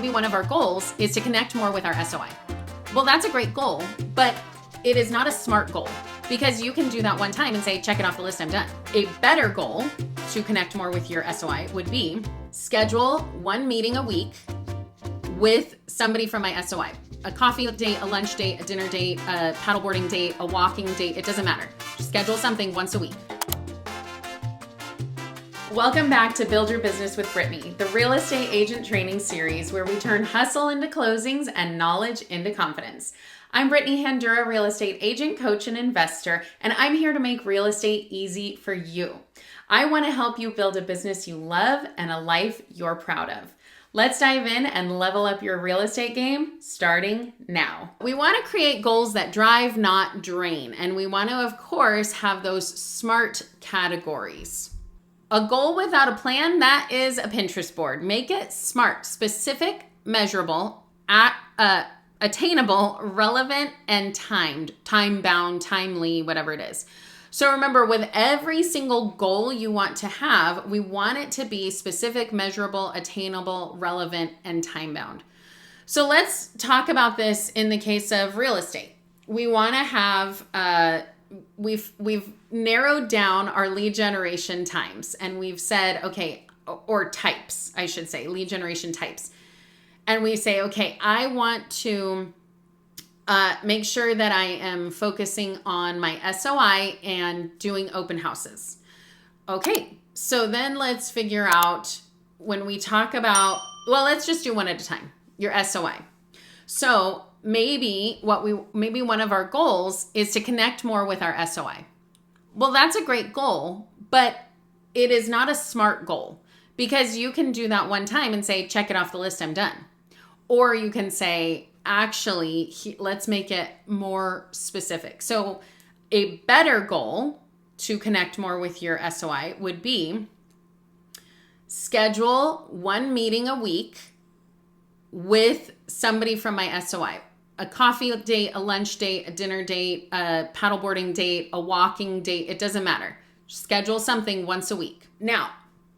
maybe one of our goals is to connect more with our SOI. Well, that's a great goal, but it is not a smart goal because you can do that one time and say, check it off the list, I'm done. A better goal to connect more with your SOI would be schedule one meeting a week with somebody from my SOI. A coffee date, a lunch date, a dinner date, a paddleboarding date, a walking date, it doesn't matter. Schedule something once a week. Welcome back to Build Your Business with Brittany, the real estate agent training series where we turn hustle into closings and knowledge into confidence. I'm Brittany Handura, real estate agent, coach, and investor, and I'm here to make real estate easy for you. I want to help you build a business you love and a life you're proud of. Let's dive in and level up your real estate game starting now. We want to create goals that drive, not drain, and we want to, of course, have those SMART categories. A goal without a plan, that is a Pinterest board. Make it SMART, specific, measurable, attainable, relevant, and timed, time-bound, timely, whatever it is. So remember, with every single goal you want to have, we want it to be specific, measurable, attainable, relevant, and time-bound. So let's talk about this in the case of real estate. We want to have, we've narrowed down our lead generation times, and we've said, okay, or types, I should say, lead generation types. And we say, okay, I want to make sure that I am focusing on my SOI and doing open houses. Okay, so then let's figure out when we talk about, well, let's just do one at a time, your SOI. So maybe one of our goals is to connect more with our SOI. Well, that's a great goal, but it is not a smart goal because you can do that one time and say, check it off the list, I'm done. Or you can say, actually, let's make it more specific. So a better goal to connect more with your SOI would be schedule one meeting a week with somebody from my SOI. A coffee date, a lunch date, a dinner date, a paddleboarding date, a walking date, it doesn't matter. Schedule something once a week. Now,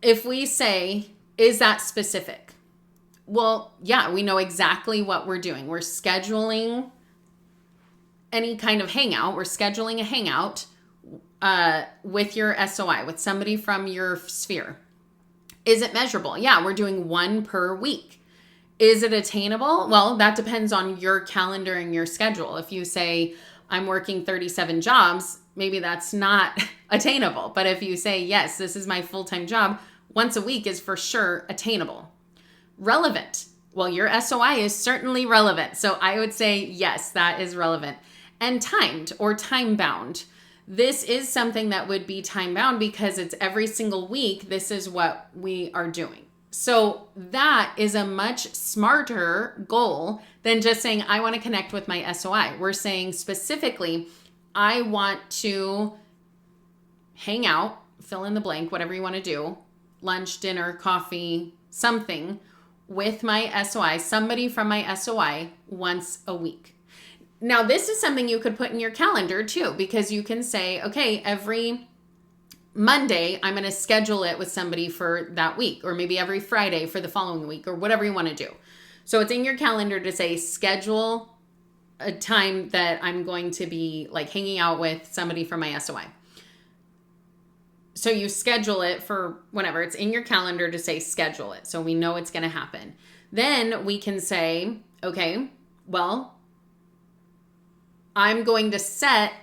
if we say, is that specific? Well, yeah, we know exactly what we're doing. We're scheduling any kind of hangout. We're scheduling a hangout with your SOI, with somebody from your sphere. Is it measurable? Yeah, we're doing one per week. Is it attainable? Well, that depends on your calendar and your schedule. If you say, I'm working 37 jobs, maybe that's not attainable. But if you say, yes, this is my full-time job, once a week is for sure attainable. Relevant. Well, your SOI is certainly relevant. So I would say, yes, that is relevant. And timed or time-bound. This is something that would be time-bound because it's every single week. This is what we are doing. So that is a much smarter goal than just saying, I want to connect with my SOI. We're saying specifically, I want to hang out, fill in the blank, whatever you want to do, lunch, dinner, coffee, something with my SOI, somebody from my SOI once a week. Now, this is something you could put in your calendar too, because you can say, okay, every Monday, I'm going to schedule it with somebody for that week, or maybe every Friday for the following week, or whatever you want to do. So it's in your calendar to say, schedule a time that I'm going to be like hanging out with somebody from my SOI. So you schedule it for whenever. It's in your calendar to say schedule it. So we know it's going to happen. Then we can say, okay, well, I'm going to set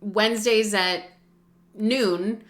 Wednesdays at noon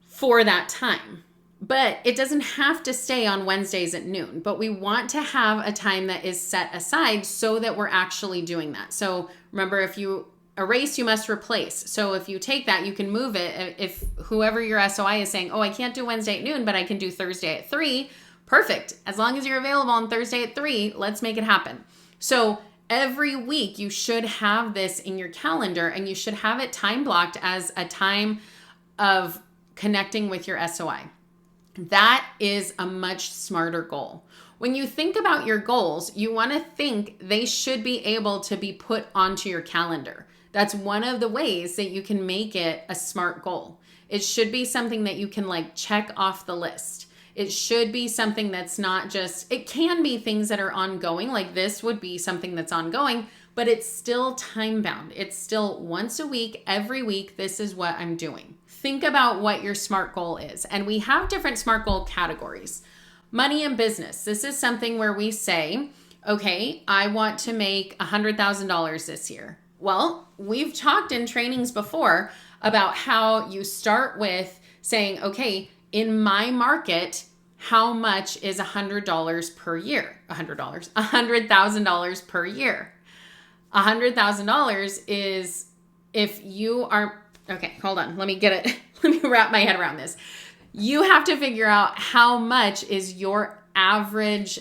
for that time. But it doesn't have to stay on Wednesdays at noon, but we want to have a time that is set aside so that we're actually doing that. So remember, if you erase, you must replace. So if you take that, you can move it. If whoever your SOI is saying, oh, I can't do Wednesday at noon, but I can do Thursday at 3, perfect. As long as you're available on Thursday at 3, let's make it happen. So every week you should have this in your calendar, and you should have it time blocked as a time of connecting with your SOI. That is a much smarter goal. When you think about your goals, you want to think they should be able to be put onto your calendar. That's one of the ways that you can make it a SMART goal. It should be something that you can like check off the list. It should be something that's not just, it can be things that are ongoing, like this would be something that's ongoing, but it's still time bound. It's still once a week, every week, this is what I'm doing. Think about what your SMART goal is. And we have different SMART goal categories. Money and business. This is something where we say, okay, I want to make $100,000 this year. Well, we've talked in trainings before about how you start with saying, okay, in my market, how much is $100 per year? $100,000 per year. $100,000 is if you are, okay, hold on. Let me get it. Let me wrap my head around this. You have to figure out how much is your average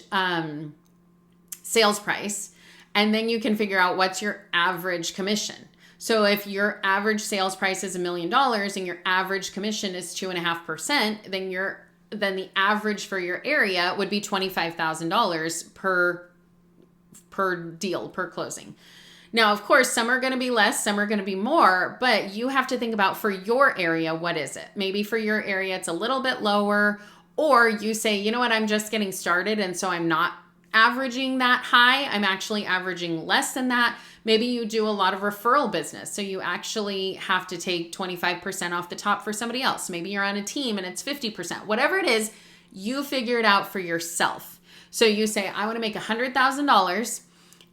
sales price. And then you can figure out what's your average commission. So if your average sales price is $1 million and your average commission is 2.5%, then the average for your area would be $25,000 per deal, per closing. Now, of course, some are going to be less, some are going to be more, but you have to think about for your area, what is it? Maybe for your area, it's a little bit lower, or you say, you know what, I'm just getting started, and so I'm not averaging that high. I'm actually averaging less than that. Maybe you do a lot of referral business, so you actually have to take 25% off the top for somebody else. Maybe you're on a team and it's 50%. Whatever it is, you figure it out for yourself. So you say, I want to make $100,000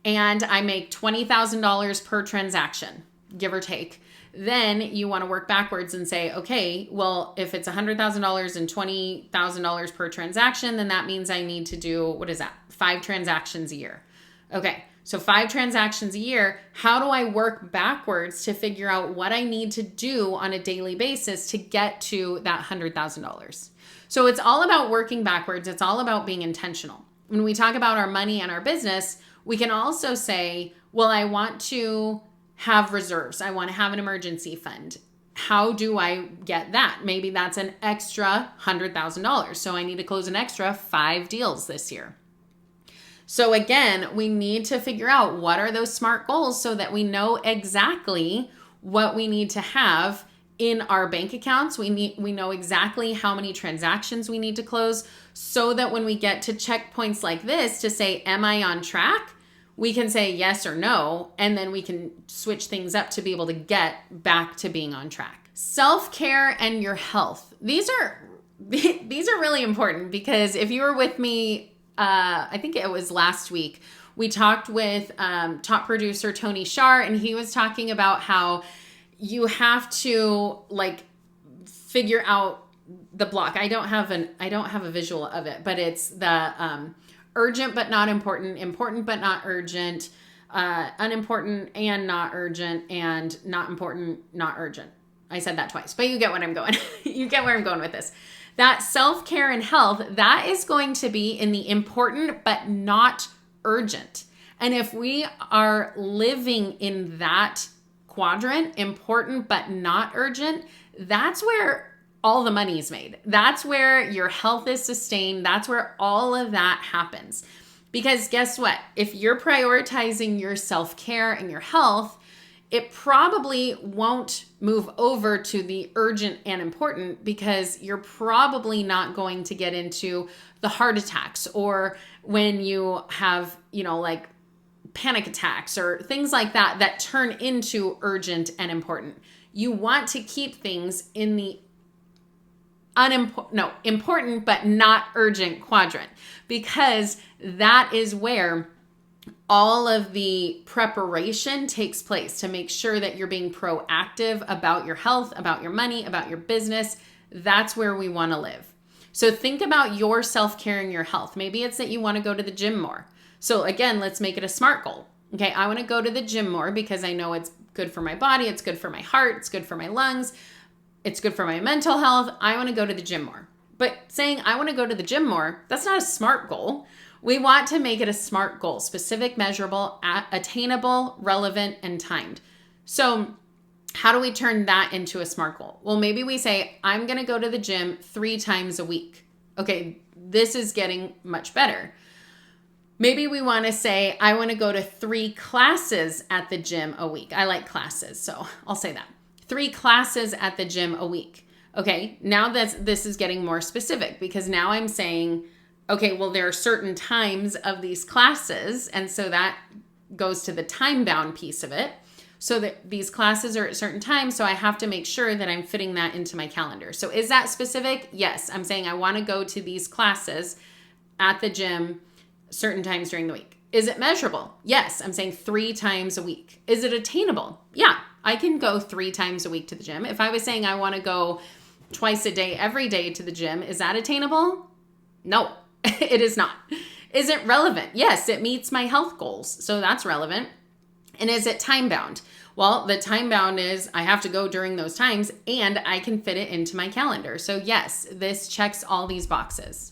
and I make $20,000 per transaction, give or take. Then you want to work backwards and say, okay, well, if it's $100,000 and $20,000 per transaction, then that means I need to do, 5 transactions a year. Okay, so 5 transactions a year. How do I work backwards to figure out what I need to do on a daily basis to get to that $100,000? So it's all about working backwards. It's all about being intentional. When we talk about our money and our business, we can also say, well, I want to have reserves. I want to have an emergency fund. How do I get that? Maybe that's an extra $100,000. So I need to close an extra 5 deals this year. So again, we need to figure out what are those SMART goals so that we know exactly what we need to have in our bank accounts. We know exactly how many transactions we need to close so that when we get to checkpoints like this to say, am I on track? We can say yes or no, and then we can switch things up to be able to get back to being on track. Self-care and your health. These are really important because if you were with me, I think it was last week, we talked with top producer Tony Shar, and he was talking about how you have to figure out the block. I don't have a visual of it, but it's the urgent but not important, important but not urgent, unimportant and not urgent, and not important, not urgent. I said that twice, but you get what I'm going. You get where I'm going with this. That self-care and health, that is going to be in the important but not urgent. And if we are living in that quadrant, important but not urgent, that's where all the money is made. That's where your health is sustained. That's where all of that happens. Because guess what? If you're prioritizing your self-care and your health, it probably won't move over to the urgent and important because you're probably not going to get into the heart attacks or when you have, panic attacks or things like that that turn into urgent and important. You want to keep things in the important but not urgent quadrant, because that is where all of the preparation takes place to make sure that you're being proactive about your health, about your money, about your business. That's where we want to live. So think about your self-care and your health. Maybe it's that you want to go to the gym more. So again, let's make it a SMART goal. Okay, I want to go to the gym more because I know it's good for my body, it's good for my heart, it's good for my lungs, it's good for my mental health. I want to go to the gym more. But saying I want to go to the gym more, that's not a SMART goal. We want to make it a SMART goal: specific, measurable, attainable, relevant, and timed. So how do we turn that into a SMART goal? Well, maybe we say, I'm going to go to the gym 3 times a week. Okay, this is getting much better. Maybe we want to say, I want to go to 3 classes at the gym a week. I like classes, so I'll say that. 3 classes at the gym a week. Okay, now this is getting more specific, because now I'm saying, okay, well, there are certain times of these classes, and so that goes to the time-bound piece of it. So that these classes are at certain times, so I have to make sure that I'm fitting that into my calendar. So is that specific? Yes, I'm saying I want to go to these classes at the gym certain times during the week. Is it measurable? Yes, I'm saying 3 times a week. Is it attainable? Yeah, I can go 3 times a week to the gym. If I was saying I want to go twice a day, every day to the gym, is that attainable? No, it is not. Is it relevant? Yes, it meets my health goals, so that's relevant. And is it time bound? Well, the time bound is I have to go during those times and I can fit it into my calendar. So yes, this checks all these boxes.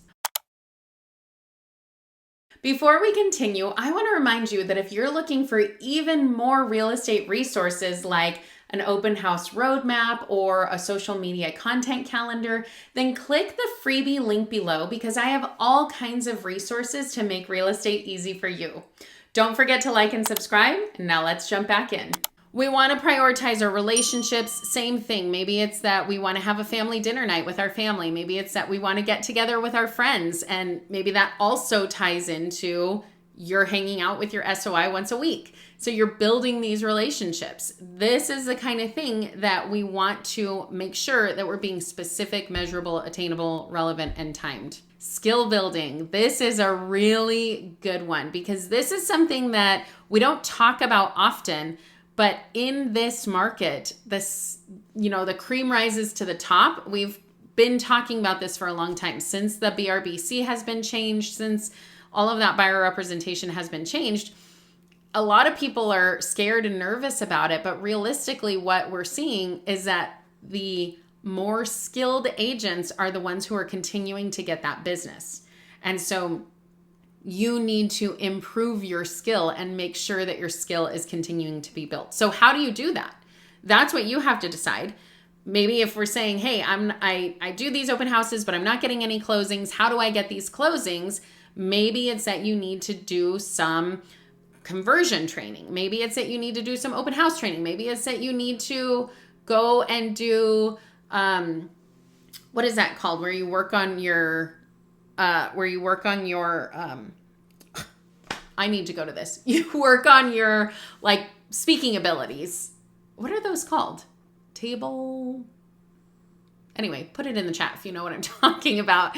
Before we continue, I want to remind you that if you're looking for even more real estate resources like an open house roadmap or a social media content calendar, then click the freebie link below, because I have all kinds of resources to make real estate easy for you. Don't forget to like and subscribe. And now let's jump back in. We want to prioritize our relationships. Same thing. Maybe it's that we want to have a family dinner night with our family. Maybe it's that we want to get together with our friends. And maybe that also ties into you're hanging out with your SOI once a week. So you're building these relationships. This is the kind of thing that we want to make sure that we're being specific, measurable, attainable, relevant, and timed. Skill building. This is a really good one, because this is something that we don't talk about often, but in this market, the cream rises to the top. We've been talking about this for a long time, since the BRBC has been changed, since all of that buyer representation has been changed. A lot of people are scared and nervous about it, but realistically, what we're seeing is that the more skilled agents are the ones who are continuing to get that business. And so you need to improve your skill and make sure that your skill is continuing to be built. So how do you do that? That's what you have to decide. Maybe if we're saying, hey, I do these open houses, but I'm not getting any closings. How do I get these closings? Maybe it's that you need to do some conversion training. Maybe it's that you need to do some open house training. Maybe it's that you need to go and do, what is that called? Where you work on your, I need to go to this. You work on your like speaking abilities. What are those called? Table. Anyway, put it in the chat if you know what I'm talking about.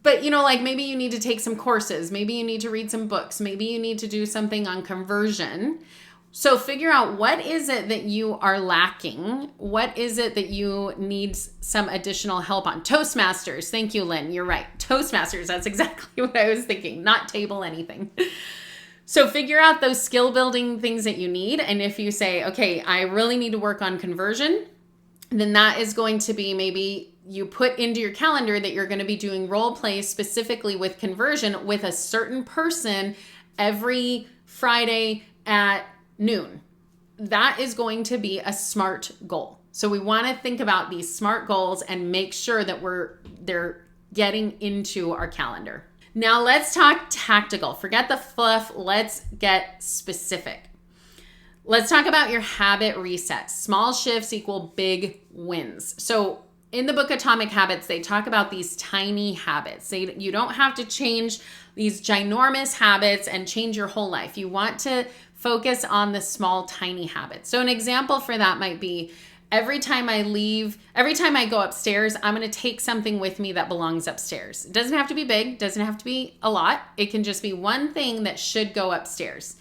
But like maybe you need to take some courses. Maybe you need to read some books. Maybe you need to do something on conversion. So figure out, what is it that you are lacking? What is it that you need some additional help on? Toastmasters. Thank you, Lynn. You're right. Toastmasters. That's exactly what I was thinking. Not table anything. So figure out those skill building things that you need. And if you say, okay, I really need to work on conversion, then that is going to be, maybe you put into your calendar that you're going to be doing role plays specifically with conversion with a certain person every Friday at noon. That is going to be a SMART goal. So we want to think about these SMART goals and make sure that they're getting into our calendar. Now let's talk tactical. Forget the fluff. Let's get specific. Let's talk about your habit resets. Small shifts equal big wins. So in the book Atomic Habits, they talk about these tiny habits. You don't have to change these ginormous habits and change your whole life. You want to focus on the small, tiny habits. So an example for that might be, every time I go upstairs, I'm going to take something with me that belongs upstairs. It doesn't have to be big, doesn't have to be a lot. It can just be one thing that should go upstairs.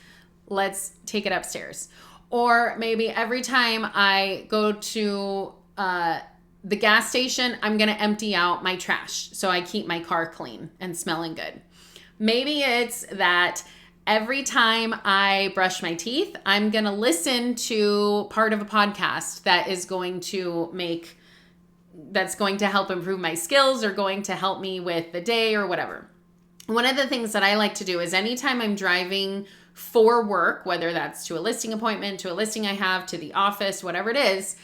Let's take it upstairs. Or maybe every time I go to the gas station, I'm going to empty out my trash so I keep my car clean and smelling good. Maybe it's that every time I brush my teeth, I'm going to listen to part of a podcast that's going to help improve my skills or going to help me with the day or whatever. One of the things that I like to do is anytime I'm driving for work, whether that's to a listing appointment, to a listing I have, to the office, whatever it is,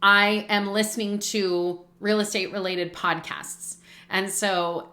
I am listening to real estate related podcasts. And so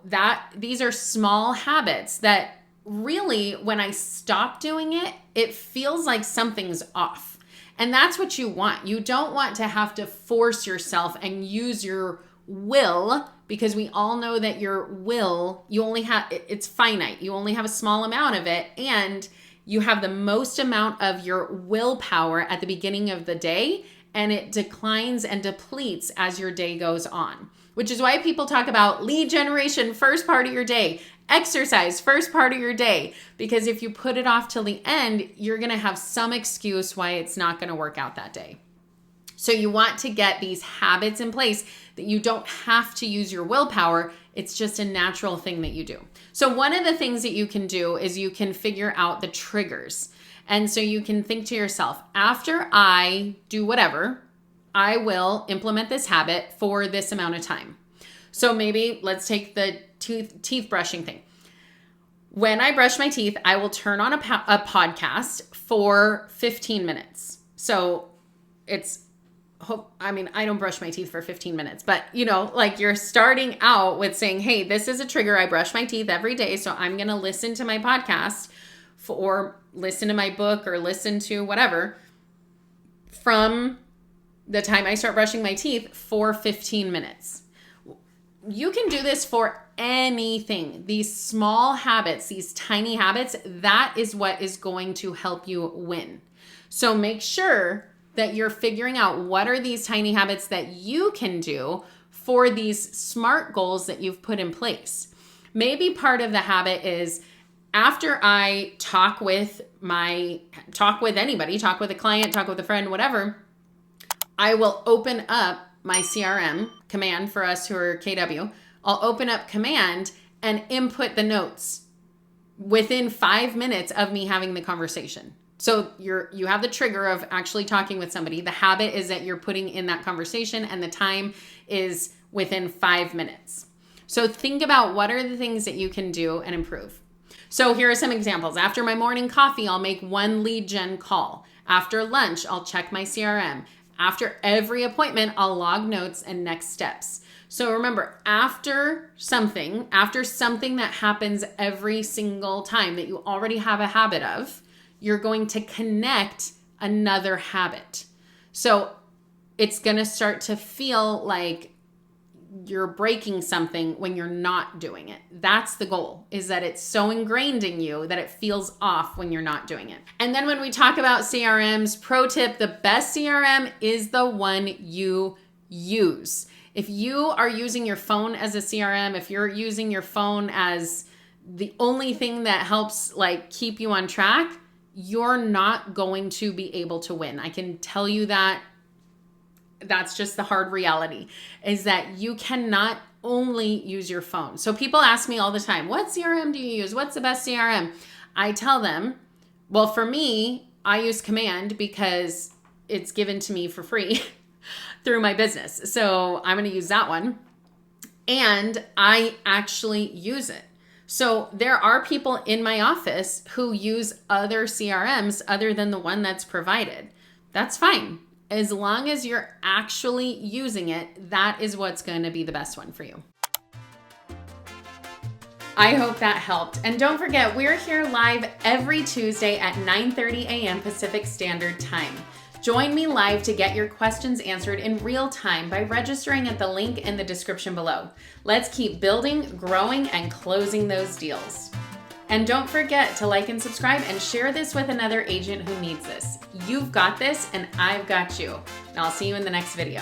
these are small habits that really, when I stop doing it, it feels like something's off. And that's what you want. You don't want to have to force yourself and use your will, because we all know that your will, it's finite. You only have a small amount of it, and you have the most amount of your willpower at the beginning of the day, and it declines and depletes as your day goes on, which is why people talk about lead generation first part of your day, exercise first part of your day, because if you put it off till the end, you're going to have some excuse why it's not going to work out that day. So you want to get these habits in place that you don't have to use your willpower. It's just a natural thing that you do. So one of the things that you can do is you can figure out the triggers. And so you can think to yourself, after I do whatever, I will implement this habit for this amount of time. So maybe let's take the teeth brushing thing. When I brush my teeth, I will turn on a podcast for 15 minutes. So I don't brush my teeth for 15 minutes, but like you're starting out with saying, hey, this is a trigger. I brush my teeth every day. So I'm going to listen to my podcast or listen to my book or listen to whatever from the time I start brushing my teeth for 15 minutes. You can do this for anything. These small habits, these tiny habits, that is what is going to help you win. So make sure that you're figuring out what are these tiny habits that you can do for these SMART goals that you've put in place. Maybe part of the habit is after I talk with anybody, talk with a client, talk with a friend, whatever, I will open up my CRM command for us who are KW. I'll open up command and input the notes within 5 minutes of me having the conversation. So you have the trigger of actually talking with somebody. The habit is that you're putting in that conversation, and the time is within 5 minutes. So think about what are the things that you can do and improve. So here are some examples. After my morning coffee, I'll make one lead gen call. After lunch, I'll check my CRM. After every appointment, I'll log notes and next steps. So remember, after something that happens every single time that you already have a habit of, you're going to connect another habit. So it's going to start to feel like you're breaking something when you're not doing it. That's the goal, is that it's so ingrained in you that it feels off when you're not doing it. And then when we talk about CRMs, pro tip, the best CRM is the one you use. If you are using your phone as a CRM, if you're using your phone as the only thing that helps keep you on track, you're not going to be able to win. I can tell you that. That's just the hard reality, is that you cannot only use your phone. So people ask me all the time, what CRM do you use? What's the best CRM? I tell them, well, for me, I use Command because it's given to me for free through my business. So I'm going to use that one. And I actually use it. So there are people in my office who use other CRMs other than the one that's provided. That's fine. As long as you're actually using it, that is what's going to be the best one for you. I hope that helped. And don't forget, we're here live every Tuesday at 9:30 a.m. Pacific Standard Time. Join me live to get your questions answered in real time by registering at the link in the description below. Let's keep building, growing, and closing those deals. And don't forget to like and subscribe and share this with another agent who needs this. You've got this, and I've got you. And I'll see you in the next video.